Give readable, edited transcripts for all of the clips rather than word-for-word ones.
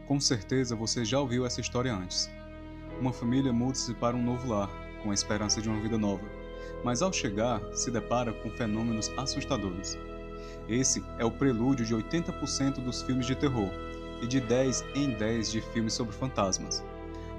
Com certeza você já ouviu essa história antes. Uma família muda-se para um novo lar, com a esperança de uma vida nova, mas ao chegar, se depara com fenômenos assustadores. Esse é o prelúdio de 80% dos filmes de terror e de 10 em 10 de filmes sobre fantasmas.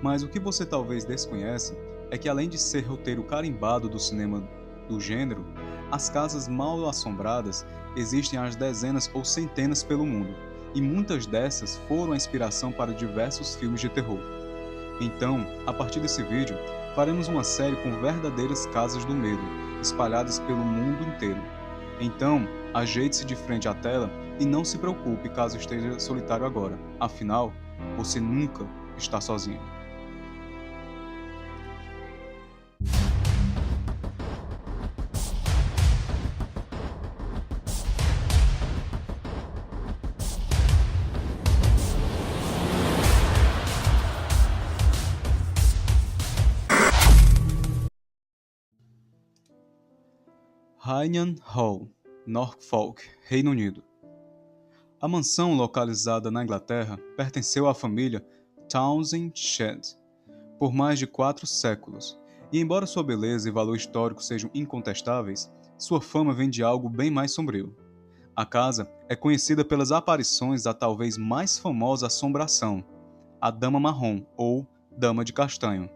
Mas o que você talvez desconhece é que, além de ser roteiro carimbado do cinema do gênero, as casas mal assombradas existem às dezenas ou centenas pelo mundo, e muitas dessas foram a inspiração para diversos filmes de terror. Então, a partir desse vídeo, faremos uma série com verdadeiras casas do medo, espalhadas pelo mundo inteiro. Então, ajeite-se de frente à tela e não se preocupe caso esteja solitário agora, afinal, você nunca está sozinho. Hainan Hall, Norfolk, Reino Unido. A mansão localizada na Inglaterra pertenceu à família Townshend por mais de 4 séculos, e embora sua beleza e valor histórico sejam incontestáveis, sua fama vem de algo bem mais sombrio. A casa é conhecida pelas aparições da talvez mais famosa assombração, a Dama Marrom ou Dama de Castanho.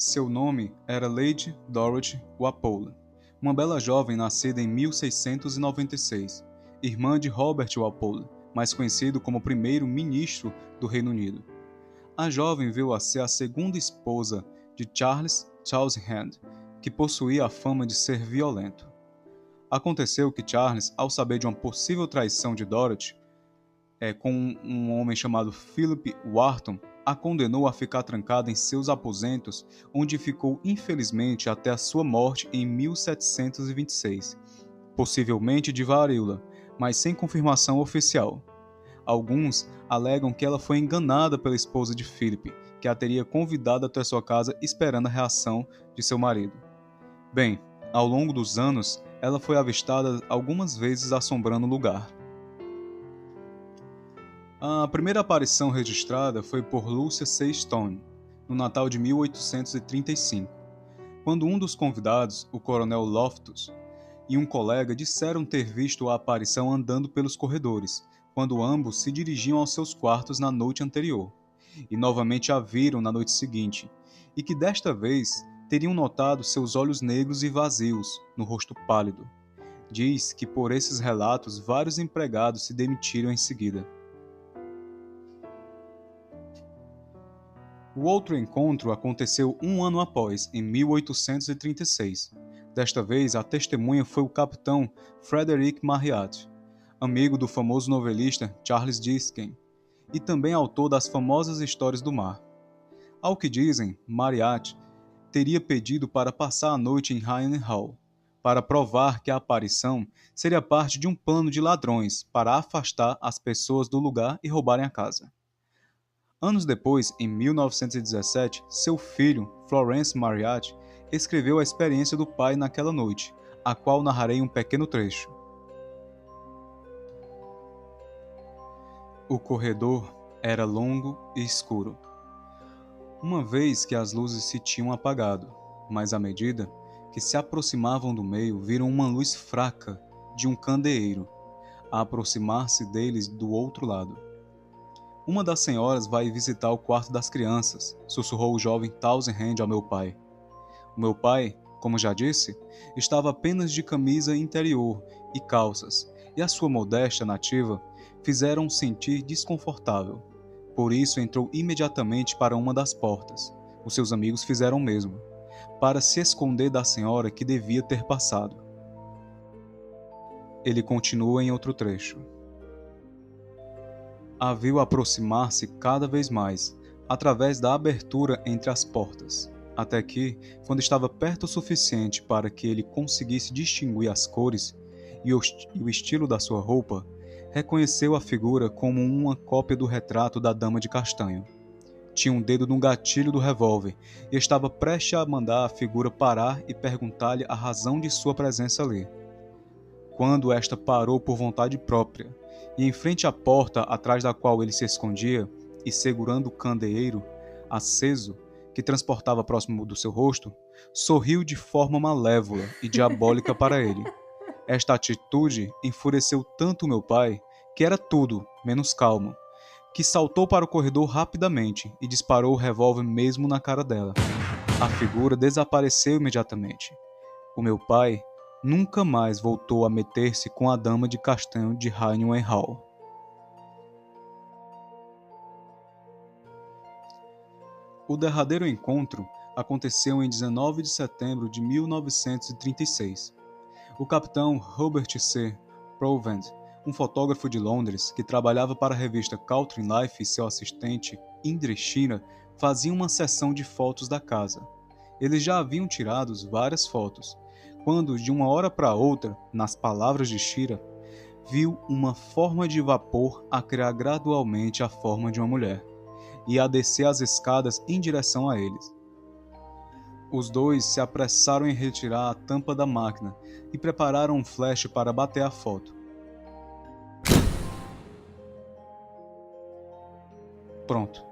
Seu nome era Lady Dorothy Walpole, uma bela jovem nascida em 1696, irmã de Robert Walpole, mais conhecido como primeiro-ministro do Reino Unido. A jovem veio a ser a segunda esposa de Charles Townshend, que possuía a fama de ser violento. Aconteceu que Charles, ao saber de uma possível traição de Dorothy, com um homem chamado Philip Wharton, a condenou a ficar trancada em seus aposentos, onde ficou infelizmente até a sua morte em 1726, possivelmente de varíola, mas sem confirmação oficial. Alguns alegam que ela foi enganada pela esposa de Philip, que a teria convidado até sua casa esperando a reação de seu marido. Bem, ao longo dos anos, ela foi avistada algumas vezes assombrando o lugar. A primeira aparição registrada foi por Lucia C. Stone, no Natal de 1835, quando um dos convidados, o coronel Loftus, e um colega disseram ter visto a aparição andando pelos corredores, quando ambos se dirigiam aos seus quartos na noite anterior, e novamente a viram na noite seguinte, e que desta vez teriam notado seus olhos negros e vazios, no rosto pálido. Diz que por esses relatos vários empregados se demitiram em seguida. O outro encontro aconteceu um ano após, em 1836. Desta vez, a testemunha foi o capitão Frederick Marryat, amigo do famoso novelista Charles Dickens, e também autor das famosas Histórias do Mar. Ao que dizem, Marryat teria pedido para passar a noite em Hainan Hall, para provar que a aparição seria parte de um plano de ladrões para afastar as pessoas do lugar e roubarem a casa. Anos depois, em 1917, seu filho, Florence Marryat, escreveu a experiência do pai naquela noite, a qual narrarei um pequeno trecho. O corredor era longo e escuro. Uma vez que as luzes se tinham apagado, mas à medida que se aproximavam do meio, viram uma luz fraca de um candeeiro, a aproximar-se deles do outro lado. Uma das senhoras vai visitar o quarto das crianças, sussurrou o jovem Townshend ao meu pai. O meu pai, como já disse, estava apenas de camisa interior e calças, e a sua modéstia nativa fizeram-o sentir desconfortável. Por isso entrou imediatamente para uma das portas. Os seus amigos fizeram o mesmo, para se esconder da senhora que devia ter passado. Ele continua em outro trecho. A viu aproximar-se cada vez mais, através da abertura entre as portas, até que, quando estava perto o suficiente para que ele conseguisse distinguir as cores e o estilo da sua roupa, reconheceu a figura como uma cópia do retrato da Dama de Castanho. Tinha um dedo no gatilho do revólver e estava prestes a mandar a figura parar e perguntar-lhe a razão de sua presença ali. quando esta parou por vontade própria, e em frente à porta atrás da qual ele se escondia, e segurando o candeeiro aceso que transportava próximo do seu rosto, sorriu de forma malévola e diabólica para ele. Esta atitude enfureceu tanto meu pai, que era tudo menos calmo, que saltou para o corredor rapidamente e disparou o revólver mesmo na cara dela. A figura desapareceu imediatamente. O meu pai nunca mais voltou a meter-se com a dama de castanho de Heinlein Hall. O derradeiro encontro aconteceu em 19 de setembro de 1936. O capitão Robert C. Provand, um fotógrafo de Londres que trabalhava para a revista Country Life, e seu assistente Indre Shira faziam uma sessão de fotos da casa. Eles já haviam tirado várias fotos, quando, de uma hora para outra, nas palavras de Shira, viu uma forma de vapor a criar gradualmente a forma de uma mulher, e a descer as escadas em direção a eles. Os dois se apressaram em retirar a tampa da máquina e prepararam um flash para bater a foto. Pronto.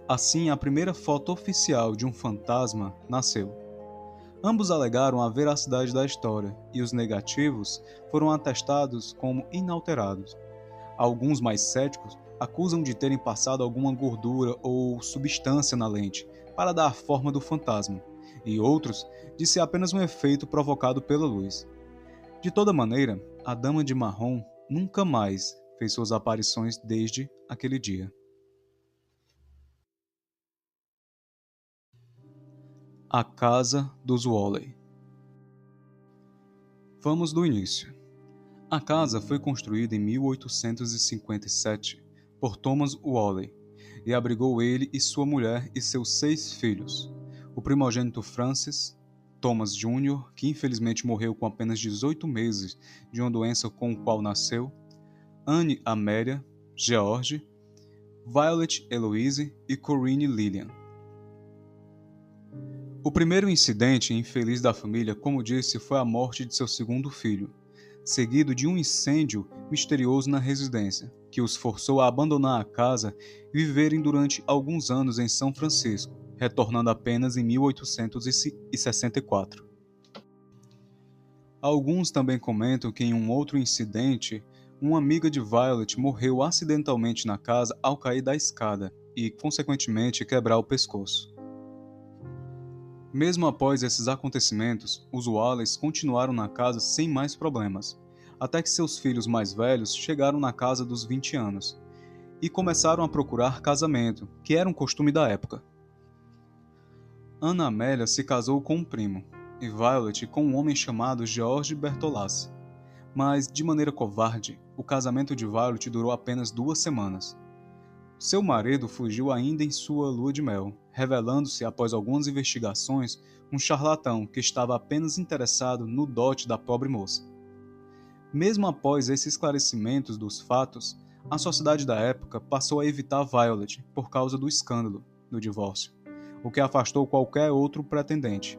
Assim, a primeira foto oficial de um fantasma nasceu. Ambos alegaram a veracidade da história, e os negativos foram atestados como inalterados. Alguns mais céticos acusam de terem passado alguma gordura ou substância na lente para dar a forma do fantasma, e outros de ser apenas um efeito provocado pela luz. De toda maneira, a Dama de Marrom nunca mais fez suas aparições desde aquele dia. A Casa dos Whalley. Vamos do início. A casa foi construída em 1857 por Thomas Whalley e abrigou ele e sua mulher e seus 6 filhos. O primogênito Francis, Thomas Jr., que infelizmente morreu com apenas 18 meses de uma doença com a qual nasceu, Anne Amélia, George, Violet Eloise e Corinne Lillian. O primeiro incidente infeliz da família, como disse, foi a morte de seu segundo filho, seguido de um incêndio misterioso na residência, que os forçou a abandonar a casa e viverem durante alguns anos em São Francisco, retornando apenas em 1864. Alguns também comentam que em um outro incidente, uma amiga de Violet morreu acidentalmente na casa ao cair da escada e, consequentemente, quebrar o pescoço. Mesmo após esses acontecimentos, os Whalleys continuaram na casa sem mais problemas, até que seus filhos mais velhos chegaram na casa dos 20 anos e começaram a procurar casamento, que era um costume da época. Anna Amélia se casou com um primo, e Violet com um homem chamado George Bertolassi, mas, de maneira covarde, o casamento de Violet durou apenas 2 semanas. Seu marido fugiu ainda em sua lua de mel, revelando-se, após algumas investigações, um charlatão que estava apenas interessado no dote da pobre moça. Mesmo após esses esclarecimentos dos fatos, a sociedade da época passou a evitar Violet por causa do escândalo do divórcio, o que afastou qualquer outro pretendente.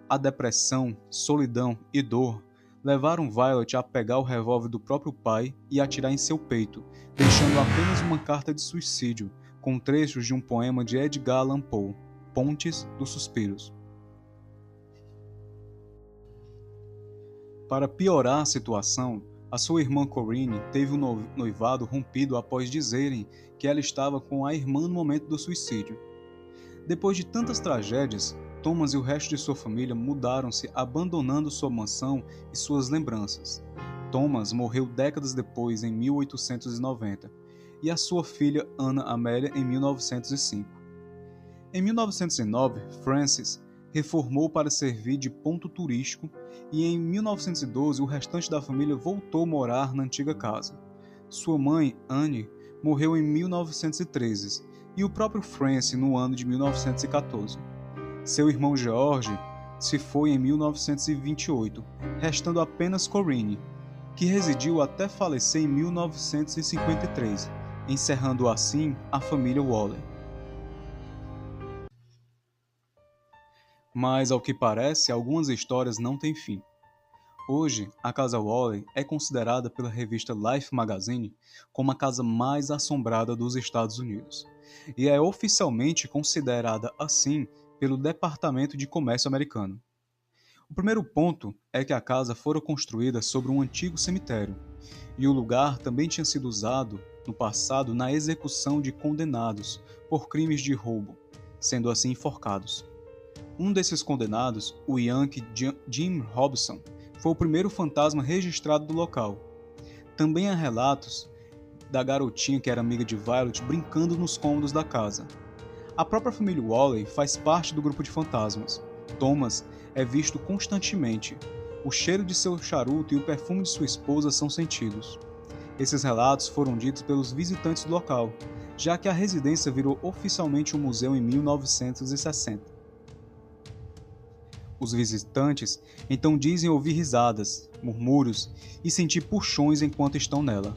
A depressão, solidão e dor levaram Violet a pegar o revólver do próprio pai e atirar em seu peito, deixando apenas uma carta de suicídio, com trechos de um poema de Edgar Allan Poe, Pontes dos Suspiros. Para piorar a situação, a sua irmã Corinne teve um noivado rompido após dizerem que ela estava com a irmã no momento do suicídio. Depois de tantas tragédias, Thomas e o resto de sua família mudaram-se, abandonando sua mansão e suas lembranças. Thomas morreu décadas depois, em 1890, e a sua filha Anna Amélia em 1905. Em 1909, Francis reformou para servir de ponto turístico e em 1912 o restante da família voltou a morar na antiga casa. Sua mãe, Anne, morreu em 1913 e o próprio Francis no ano de 1914. Seu irmão George se foi em 1928, restando apenas Corinne, que residiu até falecer em 1953, encerrando assim a família Whalley. Mas, ao que parece, algumas histórias não têm fim. Hoje, a Casa Warren é considerada pela revista Life Magazine como a casa mais assombrada dos Estados Unidos, e é oficialmente considerada assim pelo Departamento de Comércio americano. O primeiro ponto é que a casa fora construída sobre um antigo cemitério, e o lugar também tinha sido usado no passado na execução de condenados por crimes de roubo, sendo assim enforcados. Um desses condenados, o Yankee Jim Robinson, foi o primeiro fantasma registrado do local. Também há relatos da garotinha que era amiga de Violet brincando nos cômodos da casa. A própria família Warren faz parte do grupo de fantasmas. Thomas é visto constantemente. O cheiro de seu charuto e o perfume de sua esposa são sentidos. Esses relatos foram ditos pelos visitantes do local, já que a residência virou oficialmente um museu em 1960. Os visitantes então dizem ouvir risadas, murmúrios e sentir puxões enquanto estão nela.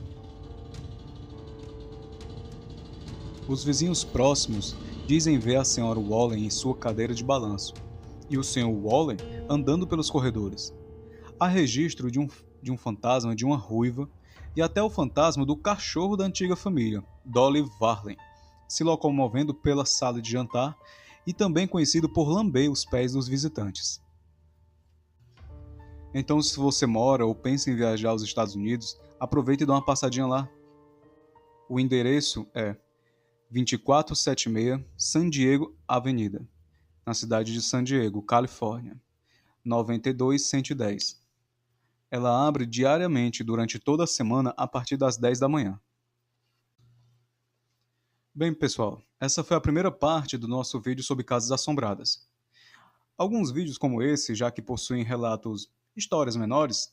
Os vizinhos próximos dizem ver a Sra. Warren em sua cadeira de balanço e o Sr. Warren andando pelos corredores. Há registro de um fantasma de uma ruiva e até o fantasma do cachorro da antiga família, Dolly Varley, se locomovendo pela sala de jantar e também conhecido por lamber os pés dos visitantes. Então, se você mora ou pensa em viajar aos Estados Unidos, aproveite e dá uma passadinha lá. O endereço é 2476 San Diego Avenida, na cidade de San Diego, Califórnia, 92110. Ela abre diariamente durante toda a semana a partir das 10 da manhã. Bem, pessoal, essa foi a primeira parte do nosso vídeo sobre casas assombradas. Alguns vídeos como esse, já que possuem relatos, histórias menores,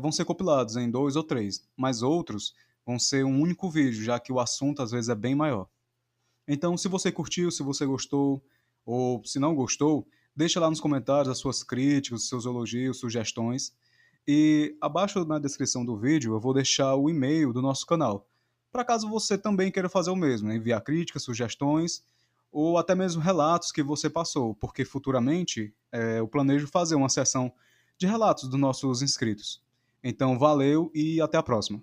vão ser compilados em 2 ou 3, mas outros vão ser um único vídeo, já que o assunto às vezes é bem maior. Então, se você curtiu, se você gostou, ou se não gostou, deixa lá nos comentários as suas críticas, os seus elogios, sugestões. E abaixo na descrição do vídeo eu vou deixar o e-mail do nosso canal, para caso você também queira fazer o mesmo, né? Enviar críticas, sugestões, ou até mesmo relatos que você passou, porque futuramente eu planejo fazer uma sessão de relatos dos nossos inscritos. Então, valeu e até a próxima.